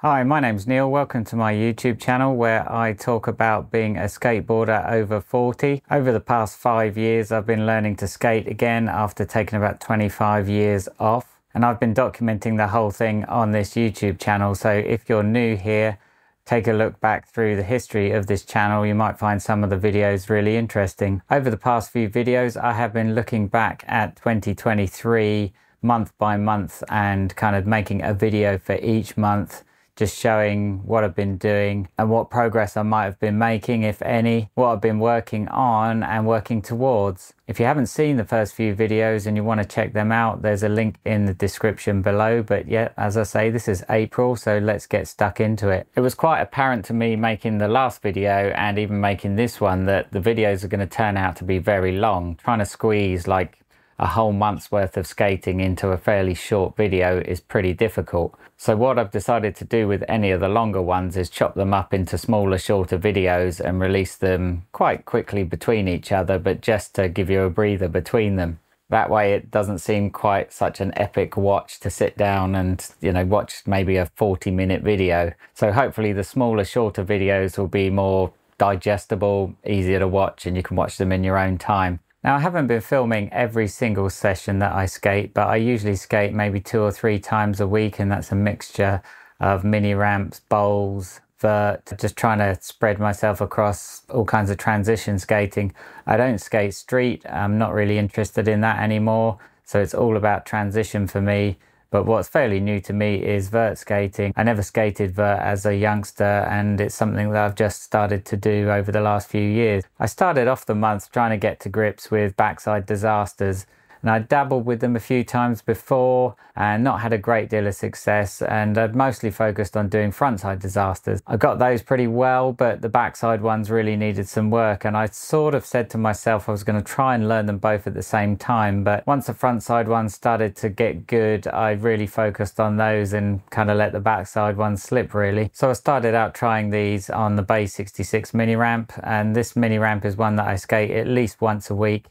Hi, my name's Neil. Welcome to my YouTube channel where I talk about being a skateboarder over 40. Over the past 5 years, I've been learning to skate again after taking about 25 years off. And I've been documenting the whole thing on this YouTube channel. So if you're new here, take a look back through the history of this channel. You might find some of the videos really interesting. Over the past few videos, I have been looking back at 2023 month by month and kind of making a video for each month, just showing what I've been doing and what progress I might have been making, if any, what I've been working on and working towards. If you haven't seen the first few videos and you want to check them out, there's a link in the description below. But yeah, as I say, this is April, so let's get stuck into it. It was quite apparent to me making the last video and even making this one that the videos are going to turn out to be very long. Trying to squeeze like a whole month's worth of skating into a fairly short video is pretty difficult. So what I've decided to do with any of the longer ones is chop them up into smaller, shorter videos and release them quite quickly between each other, but just to give you a breather between them. That way it doesn't seem quite such an epic watch to sit down and, watch maybe a 40-minute video. So hopefully the smaller, shorter videos will be more digestible, easier to watch, and you can watch them in your own time. Now, I haven't been filming every single session that I skate, but I usually skate maybe 2 or 3 times a week, and that's a mixture of mini ramps, bowls, vert, just trying to spread myself across all kinds of transition skating. I don't skate street. I'm not really interested in that anymore, so it's all about transition for me. But what's fairly new to me is vert skating. I never skated vert as a youngster, and it's something that I've just started to do over the last few years. I started off the month trying to get to grips with backside disasters, and I dabbled with them a few times before and not had a great deal of success, and I'd mostly focused on doing frontside disasters. I got those pretty well, but the backside ones really needed some work, and I sort of said to myself I was going to try and learn them both at the same time. But once the frontside ones started to get good, I really focused on those and kind of let the backside ones slip, really. So I started out trying these on the Bay 66 mini ramp, and this mini ramp is one that I skate at least once a week.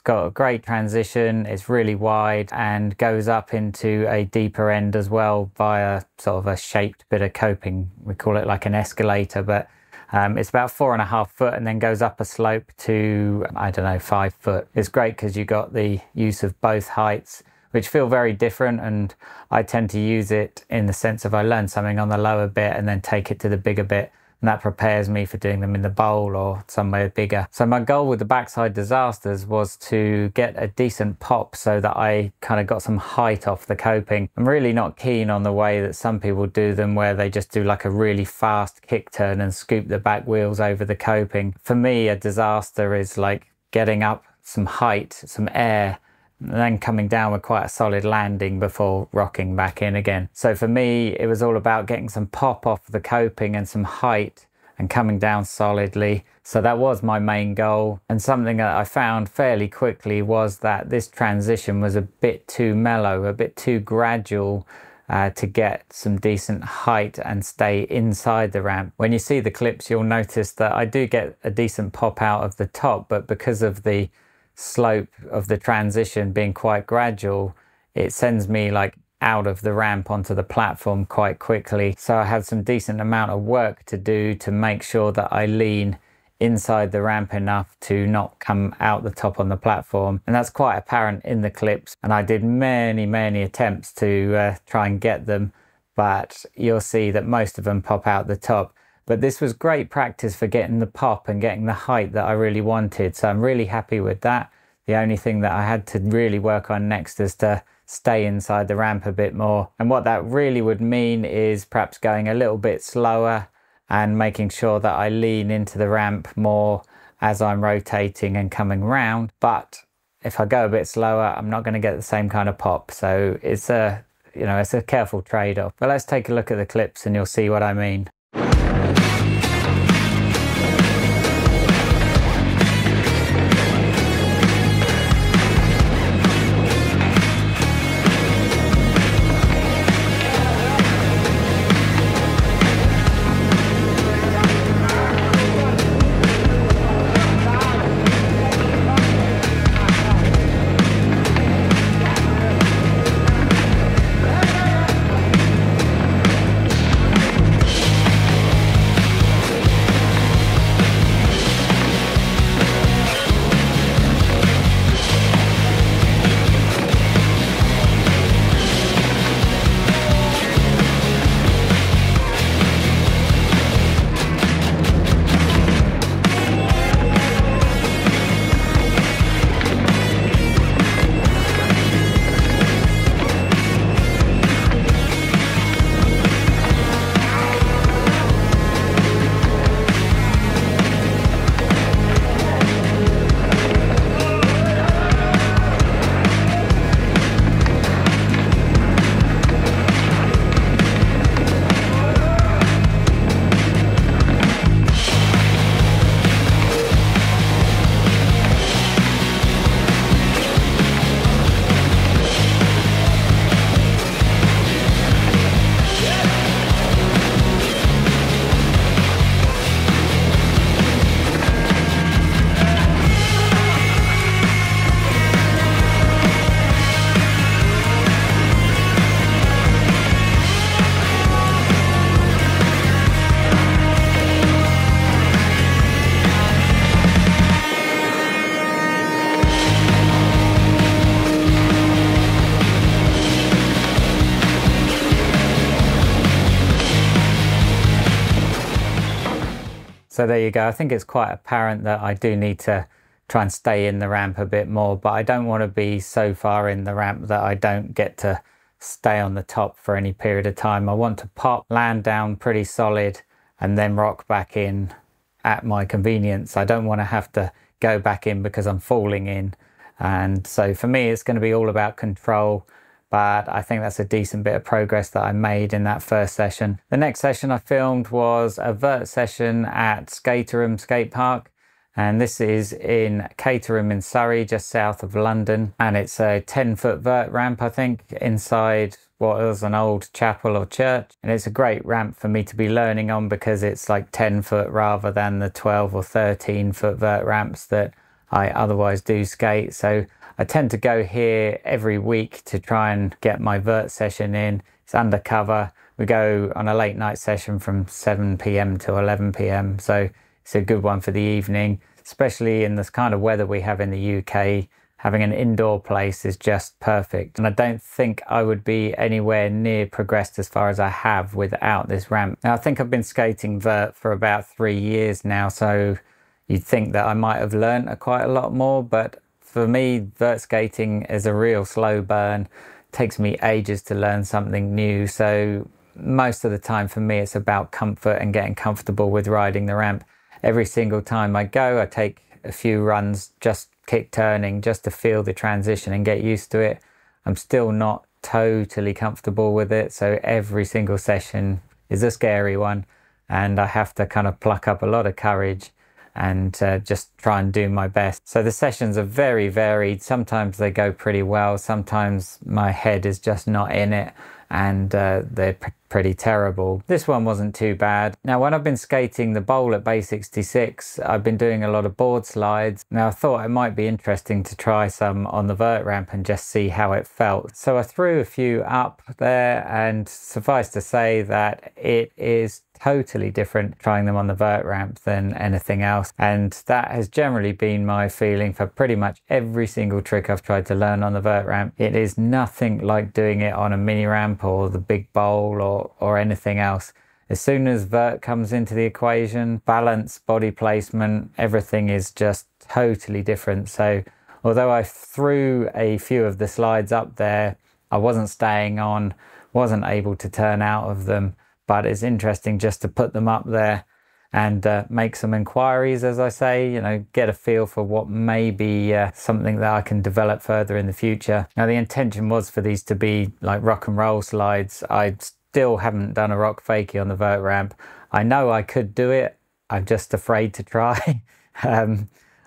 Got a great transition, it's really wide and goes up into a deeper end as well via sort of a shaped bit of coping. We call it like an escalator, but it's about 4.5 foot and then goes up a slope to, I don't know, 5 foot. It's great because you got the use of both heights, which feel very different, and I tend to use it in the sense of I learn something on the lower bit and then take it to the bigger bit. And that prepares me for doing them in the bowl or somewhere bigger. So my goal with the backside disasters was to get a decent pop so that I kind of got some height off the coping. I'm really not keen on the way that some people do them, where they just do like a really fast kick turn and scoop the back wheels over the coping. For me, a disaster is like getting up some height, some air, and then coming down with quite a solid landing before rocking back in again. So for me, it was all about getting some pop off the coping and some height and coming down solidly. So that was my main goal. And something that I found fairly quickly was that this transition was a bit too mellow, a bit too gradual to get some decent height and stay inside the ramp. When you see the clips, you'll notice that I do get a decent pop out of the top, but because of the slope of the transition being quite gradual, it sends me like out of the ramp onto the platform quite quickly. So I had some decent amount of work to do to make sure that I lean inside the ramp enough to not come out the top on the platform, and that's quite apparent in the clips. And I did many attempts to try and get them, but you'll see that most of them pop out the top. But this was great practice for getting the pop and getting the height that I really wanted. So I'm really happy with that. The only thing that I had to really work on next is to stay inside the ramp a bit more. And what that really would mean is perhaps going a little bit slower and making sure that I lean into the ramp more as I'm rotating and coming round. But if I go a bit slower, I'm not going to get the same kind of pop. So it's a, it's a careful trade-off. But let's take a look at the clips and you'll see what I mean. So there you go. I think it's quite apparent that I do need to try and stay in the ramp a bit more, but I don't want to be so far in the ramp that I don't get to stay on the top for any period of time. I want to pop, land down pretty solid, and then rock back in at my convenience. I don't want to have to go back in because I'm falling in. And so for me, it's going to be all about control. But I think that's a decent bit of progress that I made in that first session. The next session I filmed was a vert session at Skaterham Skate Park. And this is in Caterham in Surrey, just south of London. And it's a 10-foot vert ramp, I think, inside what was an old chapel or church. And it's a great ramp for me to be learning on because it's like 10 foot rather than the 12 or 13-foot vert ramps that I otherwise do skate. So I tend to go here every week to try and get my vert session in. It's undercover. We go on a late night session from 7 p.m. to 11 p.m. So it's a good one for the evening, especially in this kind of weather we have in the UK. Having an indoor place is just perfect. And I don't think I would be anywhere near progressed as far as I have without this ramp. Now, I think I've been skating vert for about 3 years now, so you'd think that I might have learned quite a lot more, but for me, vert skating is a real slow burn. It takes me ages to learn something new. So most of the time for me, it's about comfort and getting comfortable with riding the ramp. Every single time I go, I take a few runs, just kick turning, just to feel the transition and get used to it. I'm still not totally comfortable with it. So every single session is a scary one. And I have to kind of pluck up a lot of courage and just try and do my best. So the sessions are very varied. Sometimes they go pretty well. Sometimes my head is just not in it and they're pretty terrible. This one wasn't too bad. Now, when I've been skating the bowl at Bay 66, I've been doing a lot of board slides. Now, I thought it might be interesting to try some on the vert ramp and just see how it felt. So I threw a few up there, and suffice to say that it is totally different trying them on the vert ramp than anything else. And that has generally been my feeling for pretty much every single trick I've tried to learn on the vert ramp. It is nothing like doing it on a mini ramp or the big bowl or anything else. As soon as vert comes into the equation, balance, body placement, everything is just totally different. So although I threw a few of the slides up there, I wasn't staying on, wasn't able to turn out of them. But it's interesting just to put them up there and make some inquiries, as I say, you know, get a feel for what may be something that I can develop further in the future. Now, the intention was for these to be like rock and roll slides. I still haven't done a rock fakie on the vert ramp. I know I could do it. I'm just afraid to try.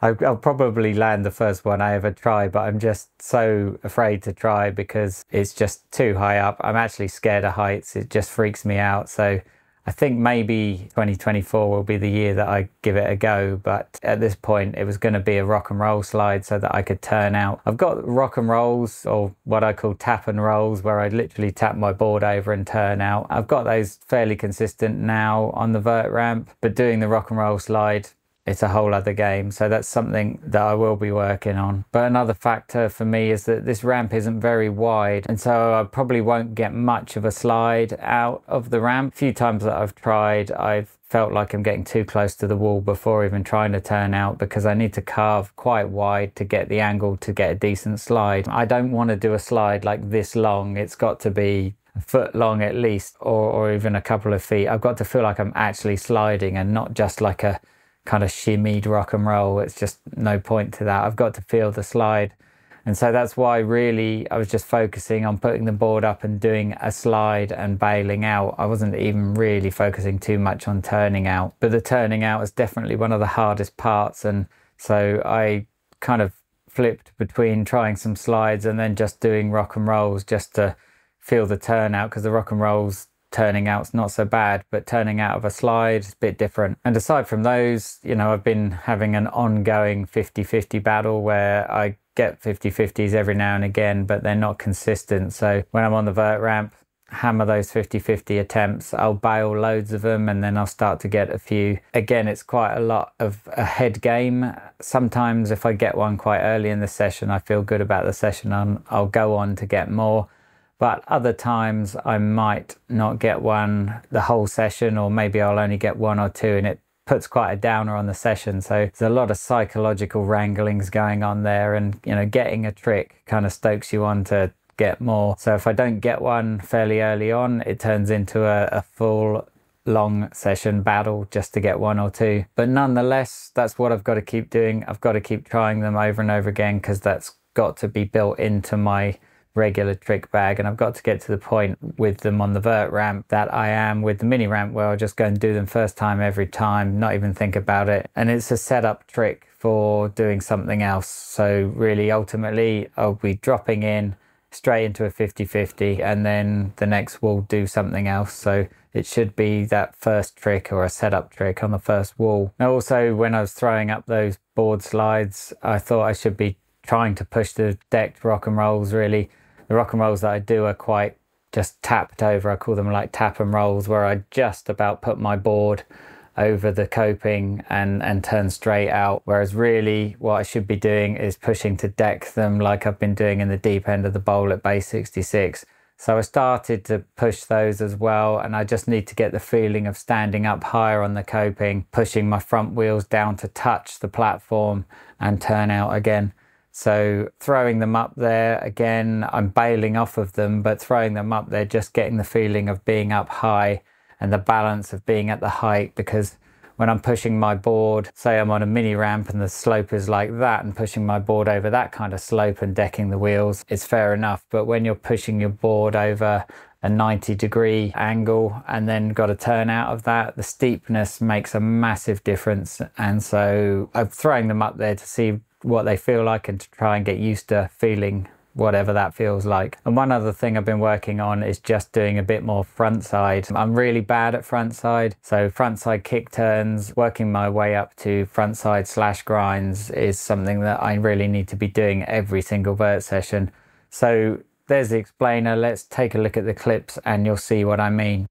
I'll probably land the first one I ever try, but I'm just so afraid to try because it's just too high up. I'm actually scared of heights. It just freaks me out. So I think maybe 2024 will be the year that I give it a go. But at this point, it was going to be a rock and roll slide so that I could turn out. I've got rock and rolls, or what I call tap and rolls, where I literally tap my board over and turn out. I've got those fairly consistent now on the vert ramp, but doing the rock and roll slide, it's a whole other game. So that's something that I will be working on. But another factor for me is that this ramp isn't very wide, and so I probably won't get much of a slide out of the ramp. A few times that I've tried, I've felt like I'm getting too close to the wall before even trying to turn out, because I need to carve quite wide to get the angle to get a decent slide. I don't want to do a slide like this long. It's got to be a foot long at least, or even a couple of feet. I've got to feel like I'm actually sliding and not just like a kind of shimmied rock and roll. It's just no point to that. I've got to feel the slide. And so that's why really I was just focusing on putting the board up and doing a slide and bailing out. I wasn't even really focusing too much on turning out, but the turning out is definitely one of the hardest parts. And so I kind of flipped between trying some slides and then just doing rock and rolls just to feel the turnout, because the rock and rolls turning out's not so bad, but turning out of a slide is a bit different. And aside from those, you know, I've been having an ongoing 50-50 battle where I get 50-50s every now and again, but they're not consistent. So when I'm on the vert ramp, hammer those 50-50 attempts, I'll bail loads of them, and then I'll start to get a few. Again, it's quite a lot of a head game. Sometimes if I get one quite early in the session, I feel good about the session, I'll go on to get more. But other times I might not get one the whole session, or maybe I'll only get one or two, and it puts quite a downer on the session. So there's a lot of psychological wranglings going on there, and you know, getting a trick kind of stokes you on to get more. So if I don't get one fairly early on, it turns into a full long session battle just to get one or two. But nonetheless, that's what I've got to keep doing. I've got to keep trying them over and over again, because that's got to be built into my regular trick bag. And I've got to get to the point with them on the vert ramp that I am with the mini ramp, where I'll just go and do them first time every time, not even think about it. And it's a setup trick for doing something else. So really, ultimately, I'll be dropping in straight into a 50-50, and then the next wall do something else. So it should be that first trick or a setup trick on the first wall. Now also, when I was throwing up those board slides, I thought I should be trying to push the decked rock and rolls. Really, the rock and rolls that I do are quite just tapped over. I call them like tap and rolls, where I just about put my board over the coping and turn straight out. Whereas really what I should be doing is pushing to deck them like I've been doing in the deep end of the bowl at base 66. So I started to push those as well, and I just need to get the feeling of standing up higher on the coping, pushing my front wheels down to touch the platform and turn out again. So throwing them up there, again, I'm bailing off of them, but throwing them up there, just getting the feeling of being up high and the balance of being at the height. Because when I'm pushing my board, say I'm on a mini ramp and the slope is like that, and pushing my board over that kind of slope and decking the wheels, it's fair enough. But when you're pushing your board over a 90-degree angle and then got to turn out of that, the steepness makes a massive difference. And so I'm throwing them up there to see what they feel like and to try and get used to feeling whatever that feels like. And one other thing I've been working on is just doing a bit more front side. I'm really bad at front side, so front side kick turns, working my way up to front side slash grinds is something that I really need to be doing every single vert session. So there's the explainer. Let's take a look at the clips and you'll see what I mean.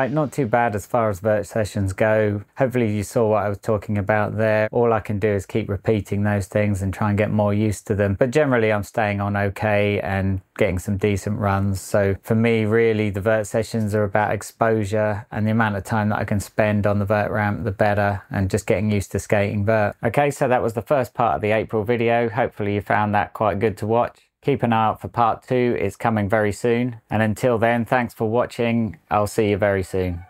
right, not too bad as far as vert sessions go. Hopefully you saw what I was talking about there. All I can do is keep repeating those things and try and get more used to them. But generally I'm staying on okay and getting some decent runs. So for me, really, the vert sessions are about exposure, and the amount of time that I can spend on the vert ramp, the better, and just getting used to skating vert. Okay, so that was the first part of the April video. Hopefully you found that quite good to watch. Keep an eye out for part 2, it's coming very soon. And until then, thanks for watching. I'll see you very soon.